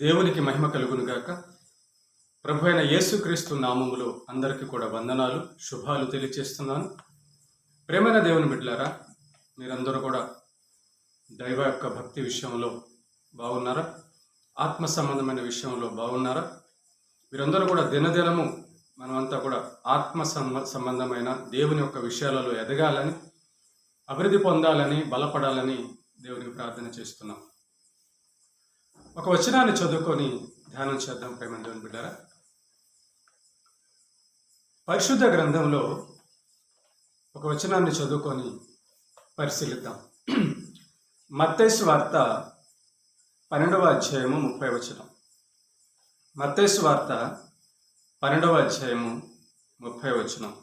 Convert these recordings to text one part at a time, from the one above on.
దేవునికి మహిమ కలుగును గాక. ప్రభు అయిన యేసుక్రీస్తు నామములో అందరికీ కూడా వందనాలు, శుభాలు తెలియచేస్తున్నాను. ప్రేమైన దేవుని బిడ్డలారా, మీరందరూ కూడా దైవ యొక్క భక్తి విషయంలో బాగున్నారా? ఆత్మ సంబంధమైన విషయంలో బాగున్నారా? మీరందరూ కూడా దినదినము మనమంతా కూడా ఆత్మ సంబంధమైన దేవుని యొక్క విషయాలలో ఎదగాలని, అభివృద్ధి పొందాలని, బలపడాలని దేవునికి ప్రార్థన చేస్తున్నాం. ఒక వచనాన్ని చదువుకొని ధ్యానం చేద్దాం. ప్రేమ దేవుని బిడ్డారా, పరిశుద్ధ గ్రంథంలో ఒక వచనాన్ని చదువుకొని పరిశీలిద్దాం. మత్తయి సువార్త 12వ అధ్యాయము 30వ వచనం. మత్తయి సువార్త 12వ అధ్యాయము 30వ వచనం.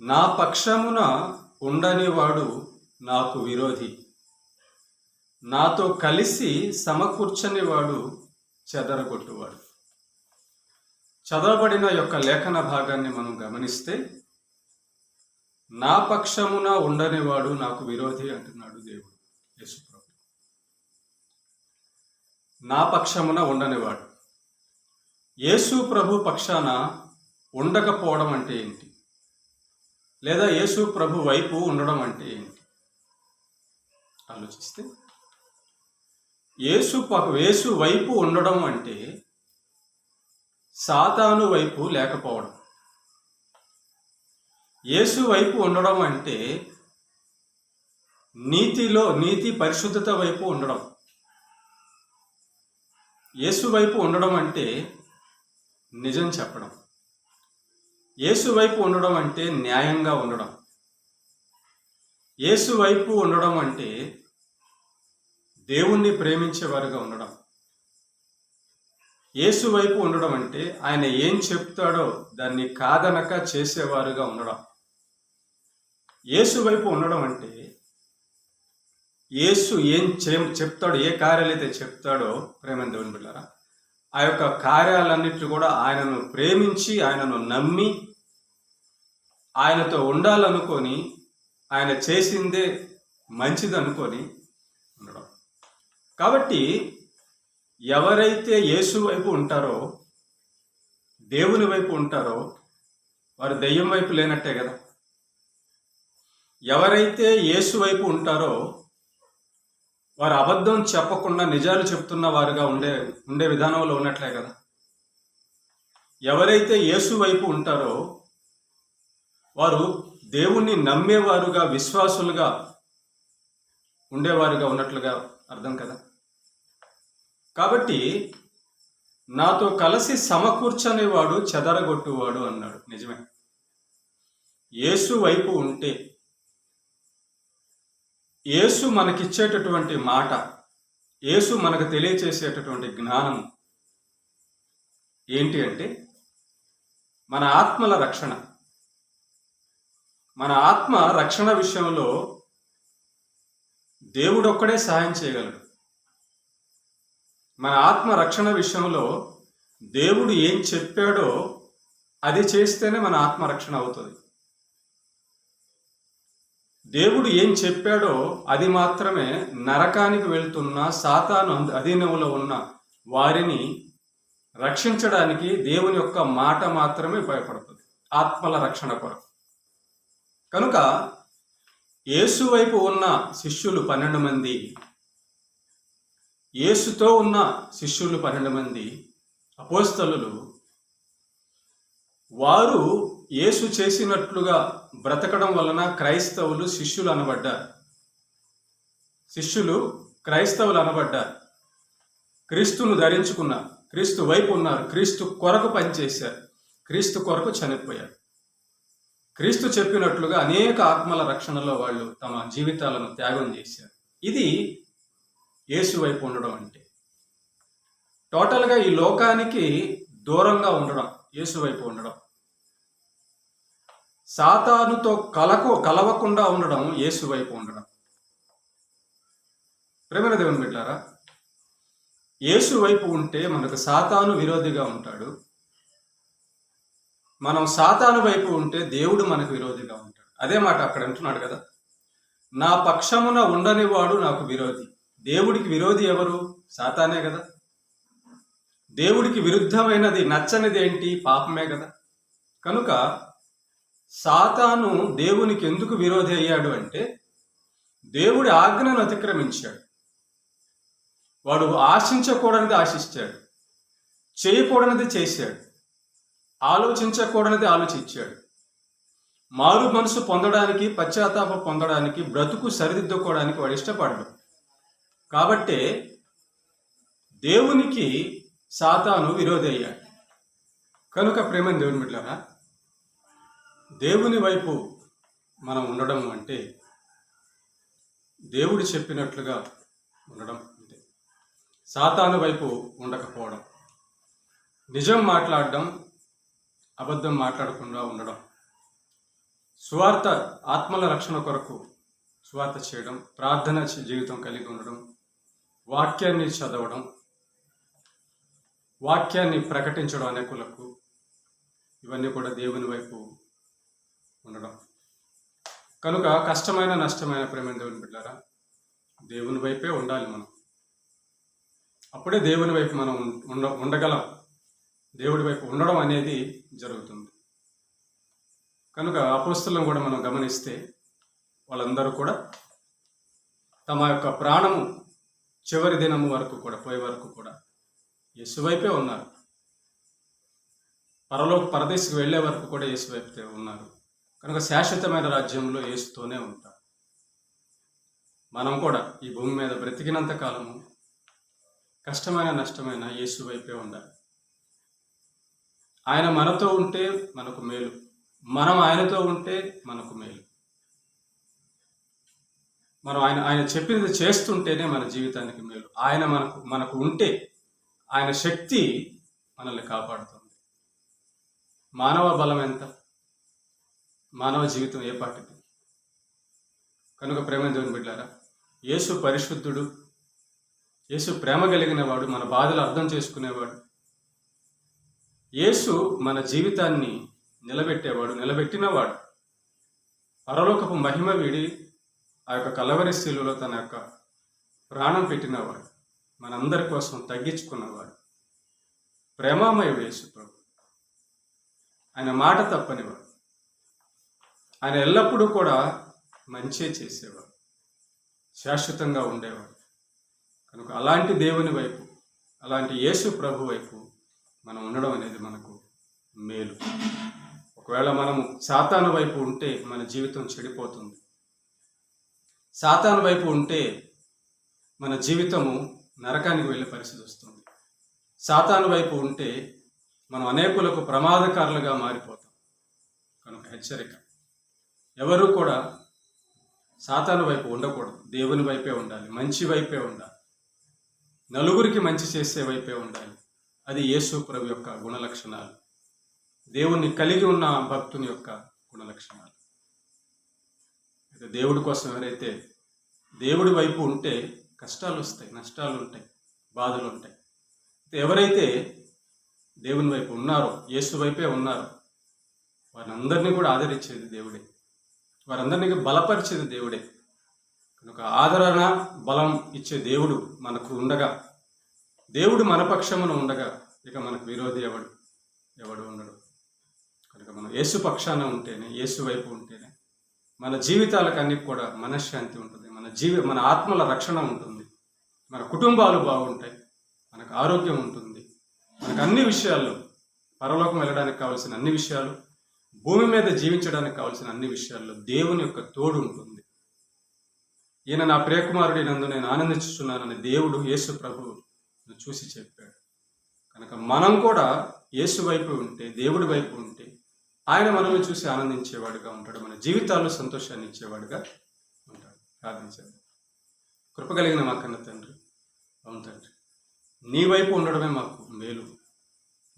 నా పక్షమున ఉండని వాడు నాకు విరోధి, నాతో కలిసి సమకూర్చని వాడు చెదరగొట్టువాడు. చదవబడిన యొక్క లేఖన భాగాన్ని మనం గమనిస్తే, నా పక్షమున ఉండని వాడు నాకు విరోధి అంటున్నాడు దేవుడు, యేసు ప్రభు. నా పక్షమున ఉండనివాడు. యేసు ప్రభు పక్షాన ఉండకపోవడం అంటే ఏంటి? లేదా యేసు ప్రభు వైపు ఉండడం అంటే ఏంటి? ఆలోచిస్తే, యేసు వైపు ఉండడం అంటే సాతాను వైపు లేకపోవడం. యేసు వైపు ఉండడం అంటే నీతి పరిశుద్ధత వైపు ఉండడం. యేసు వైపు ఉండడం అంటే నిజం చెప్పడం. యేసు వైపు ఉండడం అంటే న్యాయంగా ఉండడం. యేసు వైపు ఉండడం అంటే దేవుణ్ణి ప్రేమించేవారుగా ఉండడం. యేసు వైపు ఉండడం అంటే ఆయన ఏం చెప్తాడో దాన్ని కాదనక చేసేవారుగా ఉండడం. యేసు వైపు ఉండడం అంటే యేసు ఏం చెప్తాడో, ఏ కార్యాలైతే చెప్తాడో, ప్రేమ దేవుని బిడ్డలారా, ఆ యొక్క కార్యాలన్నిటి కూడా ఆయనను ప్రేమించి, ఆయనను నమ్మి, ఆయనతో ఉండాలనుకొని, ఆయన చేసిందే మంచిదనుకొని ఉండడం. కాబట్టి ఎవరైతే యేసు వైపు ఉంటారో, దేవుని వైపు ఉంటారో, వారు దెయ్యం వైపు లేనట్టే కదా. ఎవరైతే యేసు వైపు ఉంటారో వారు అబద్ధం చెప్పకుండా నిజాలు చెప్తున్న వారుగా ఉండే విధానంలో ఉన్నట్లే కదా. ఎవరైతే యేసు వైపు ఉంటారో వారు దేవుణ్ణి నమ్మేవారుగా, విశ్వాసులుగా ఉండేవారుగా ఉన్నట్లుగా అర్థం కదా. కాబట్టి నాతో కలిసి సమకూర్చని వాడు చెదరగొట్టువాడు అన్నాడు. నిజమే. యేసు వైపు ఉంటే, యేసు మనకిచ్చేటటువంటి మాట, యేసు మనకు తెలియచేసేటటువంటి జ్ఞానం ఏంటి అంటే మన ఆత్మల రక్షణ. మన ఆత్మ రక్షణ విషయంలో దేవుడు ఒక్కడే సహాయం చేయగలడు. మన ఆత్మ రక్షణ విషయంలో దేవుడు ఏం చెప్పాడో అది చేస్తేనే మన ఆత్మ రక్షణ అవుతుంది. దేవుడు ఏం చెప్పాడో అది మాత్రమే నరకానికి వెళ్తున్న సాతాను అధీనంలో ఉన్న వారిని రక్షించడానికి దేవుని యొక్క మాట మాత్రమే ఉపయోగపడుతుంది, ఆత్మల రక్షణ కొరకు. కనుక యేసు వైపు ఉన్న శిష్యులు 12 మంది, యేసుతో ఉన్న శిష్యులు 12 మంది అపోస్తలులు, వారు యేసు చేసినట్లుగా బ్రతకడం వలన క్రైస్తవులు శిష్యులు అనబడ్డారు. శిష్యులు క్రైస్తవులు అనబడ్డారు. క్రీస్తును ధరించుకున్నారు, క్రీస్తు వైపు ఉన్నారు, క్రీస్తు కొరకు పనిచేశారు, క్రీస్తు కొరకు చనిపోయారు. క్రీస్తు చెప్పినట్లుగా అనేక ఆత్మల రక్షణలో వాళ్ళు తమ జీవితాలను త్యాగం చేశారు. ఇది యేసు వైపు ఉండడం అంటే. టోటల్గా ఈ లోకానికి దూరంగా ఉండడం యేసు వైపు ఉండడం. సాతానుతో కలవకుండా ఉండడం యేసు వైపు ఉండడం. ప్రేమ దేవుని బిడ్డలారా, యేసు వైపు ఉంటే మనకు సాతాను విరోధిగా ఉంటాడు. మనం సాతాను వైపు ఉంటే దేవుడు మనకు విరోధిగా ఉంటాడు. అదే మాట అక్కడ అంటున్నాడు కదా, నా పక్షమున ఉండని వాడు నాకు విరోధి. దేవుడికి విరోధి ఎవరు? సాతానే కదా. దేవుడికి విరుద్ధమైనది, నచ్చనిది ఏంటి? పాపమే కదా. కనుక సాతాను దేవునికి ఎందుకు విరోధి అయ్యాడు అంటే, దేవుడి ఆజ్ఞను అతిక్రమించాడు. వాడు ఆశించకూడనిది ఆశిస్తాడు, చేయకూడనిది చేశాడు, ఆలోచించకూడనిది ఆలోచించాడు. మారు మనసు పొందడానికి, పశ్చాత్తాపం పొందడానికి, బ్రతుకు సరిదిద్దుకోవడానికి వాడు ఇష్టపడ్డాడు. కాబట్టే దేవునికి సాతాను విరోధి అయ్యాడు. కనుక ప్రేమ దేవుని బిడ్డలారా, దేవుని వైపు మనం ఉండడం అంటే దేవుడు చెప్పినట్లుగా ఉండడం అంటే, సాతాను వైపు ఉండకపోవడం, నిజం మాట్లాడడం, అబద్ధం మాట్లాడకుండా ఉండడం, సువార్త ఆత్మల రక్షణ కొరకు సువార్త చేయడం, ప్రార్థన జీవితం కలిగి ఉండడం, వాక్యాన్ని చదవడం, వాక్యాన్ని ప్రకటించడం అనేకులకు, ఇవన్నీ కూడా దేవుని వైపు ఉండడం. కనుక కష్టమైన నష్టమైన ప్రేమ దేవుని బిడ్డారా, దేవుని వైపే ఉండాలి మనం. అప్పుడే దేవుని వైపు మనం ఉండగలం. దేవుడి వైపు ఉండడం అనేది జరుగుతుంది. కనుక అపోస్తలులను కూడా మనం గమనిస్తే వాళ్ళందరూ కూడా తమ యొక్క ప్రాణము చివరి దినము వరకు కూడా, పోయే వరకు కూడా యేసు వైపే ఉన్నారు. పరదేశికి వెళ్ళే వరకు కూడా యేసు వైపే ఉన్నారు. కనుక శాశ్వతమైన రాజ్యంలో యేసుతోనే ఉంటారు. మనం కూడా ఈ భూమి మీద బ్రతికినంత కాలము కష్టమైన నష్టమైన యేసు వైపే ఉండాలి. ఆయన మనతో ఉంటే మనకు మేలు, మనం ఆయనతో ఉంటే మనకు మేలు. మనం ఆయన చెప్పింది చేస్తుంటేనే మన జీవితానికి మేలు. ఆయన మనకు ఉంటే ఆయన శక్తి మనల్ని కాపాడుతుంది. మానవ బలం ఎంత, మానవ జీవితం ఏ పాటిది. కనుక ప్రేమ దేవుని బిడ్డారా, యేసు పరిశుద్ధుడు, యేసు ప్రేమ కలిగిన వాడు, మన బాధలు అర్థం చేసుకునేవాడు. యేసు మన జీవితాన్ని నిలబెట్టేవాడు, నిలబెట్టినవాడు. పరలోకపు మహిమ వీడి ఆ యొక్క కలవరి శిలువలో తన యొక్క ప్రాణం పెట్టినవాడు, మనందరి కోసం తగ్గించుకున్నవాడు. ప్రేమామయుడు యేసు ప్రభు. ఆయన మాట తప్పనివాడు. ఆయన ఎల్లప్పుడూ కూడా మంచే చేసేవాడు, శాశ్వతంగా ఉండేవాడు. కనుక అలాంటి దేవుని వైపు, అలాంటి యేసు ప్రభు వైపు మనం ఉండడం అనేది మనకు మేలు. ఒకవేళ మనము సాతాను వైపు ఉంటే మన జీవితం చెడిపోతుంది. సాతాను వైపు ఉంటే మన జీవితము నరకానికి వెళ్ళే పరిస్థితి వస్తుంది. సాతాను వైపు ఉంటే మనం అనేకులకు ప్రమాదకారులుగా మారిపోతాం. కనుక హెచ్చరిక, ఎవరు కూడా సాతాను వైపు ఉండకూడదు. దేవుని వైపే ఉండాలి, మంచి వైపే ఉండాలి, నలుగురికి మంచి చేసే వైపే ఉండాలి. అది యేసు ప్రభు యొక్క గుణలక్షణాలు, దేవుణ్ణి కలిగి ఉన్న భక్తుని యొక్క గుణలక్షణాలు. అయితే దేవుడి కోసం ఎవరైతే దేవుడి వైపు ఉంటే కష్టాలు వస్తాయి, నష్టాలు ఉంటాయి, బాధలు ఉంటాయి. అయితే ఎవరైతే దేవుని వైపు ఉన్నారో, యేసు వైపే ఉన్నారో, వారందరినీ కూడా ఆదరించేది దేవుడే, వారందరినీ బలపరిచేది దేవుడే. కనుక ఆదరణ, బలం ఇచ్చే దేవుడు మనకు ఉండగా, దేవుడు మన పక్షమున ఉండగా ఇక మనకు విరోధి ఎవడు ఉండడు. కనుక మనం యేసు పక్షాన ఉంటేనే, యేసు వైపు ఉంటేనే మన జీవితాలకు అన్నిటి కూడా మనశ్శాంతి ఉంటుంది, మన ఆత్మల రక్షణ ఉంటుంది, మన కుటుంబాలు బాగుంటాయి, మనకు ఆరోగ్యం ఉంటుంది, మనకు అన్ని విషయాల్లో, పరలోకం వెళ్ళడానికి కావాల్సిన అన్ని విషయాలు, భూమి మీద జీవించడానికి కావాల్సిన అన్ని విషయాల్లో దేవుని యొక్క తోడు ఉంటుంది. ఈయన నా ప్రియకుమారుడి నందు నేను ఆనందించుతున్నానని దేవుడు యేసు ప్రభువు చూసి చెప్పాడు. కనుక మనం కూడా యేసు వైపు ఉంటే, దేవుడి వైపు ఉంటే ఆయన మనల్ని చూసి ఆనందించేవాడుగా ఉంటాడు, మన జీవితాల్లో సంతోషాన్ని ఇచ్చేవాడుగా ఉంటాడు. ప్రార్థించాడు. కృపగలిగిన మా కన్న తండ్రి, అవును తండ్రి, నీ వైపు ఉండడమే మాకు మేలు.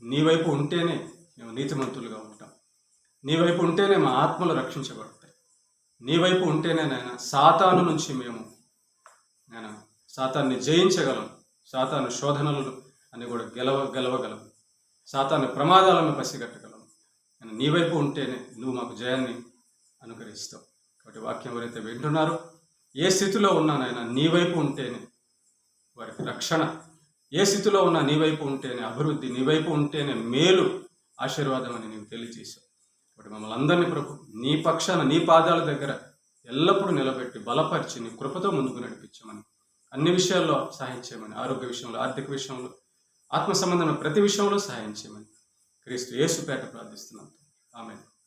నీ వైపు ఉంటేనే మేము నీతిమంతులుగా ఉంటాం. నీ వైపు ఉంటేనే మా ఆత్మలు రక్షించబడతాయి. నీ వైపు ఉంటేనే నాయన సాతాను నుంచి మేము సాతాన్ని జయించగలం. సాతాను శోధనలను అన్ని కూడా గెలవగలం. సాతాను ప్రమాదాలను పసిగట్టగలం. నీ వైపు ఉంటేనే నువ్వు మాకు జయాన్ని అనుగ్రహిస్తావు. కాబట్టి వాక్యం ఎవరైతే వింటున్నారో, ఏ స్థితిలో ఉన్నానైనా నీ వైపు ఉంటేనే వారికి రక్షణ, ఏ స్థితిలో ఉన్నా నీ వైపు ఉంటేనే అభివృద్ధి, నీ వైపు ఉంటేనే మేలు, ఆశీర్వాదం అని నీవు తెలియజేశావు. ఇప్పుడు మమ్మల్ని అందరినీ ప్రభు నీ పక్షాన నీ పాదాల దగ్గర ఎల్లప్పుడూ నిలబెట్టి బలపరిచి నీ కృపతో ముందుకు నడిపించమని, అన్ని విషయాల్లో సహాయం చేయమని, ఆరోగ్య విషయంలో, ఆర్థిక విషయంలో, ఆత్మ సంబంధమైన ప్రతి విషయంలో సహాయం చేయమని క్రీస్తు యేసు పేట ప్రార్థిస్తున్నాం. ఆమేన్.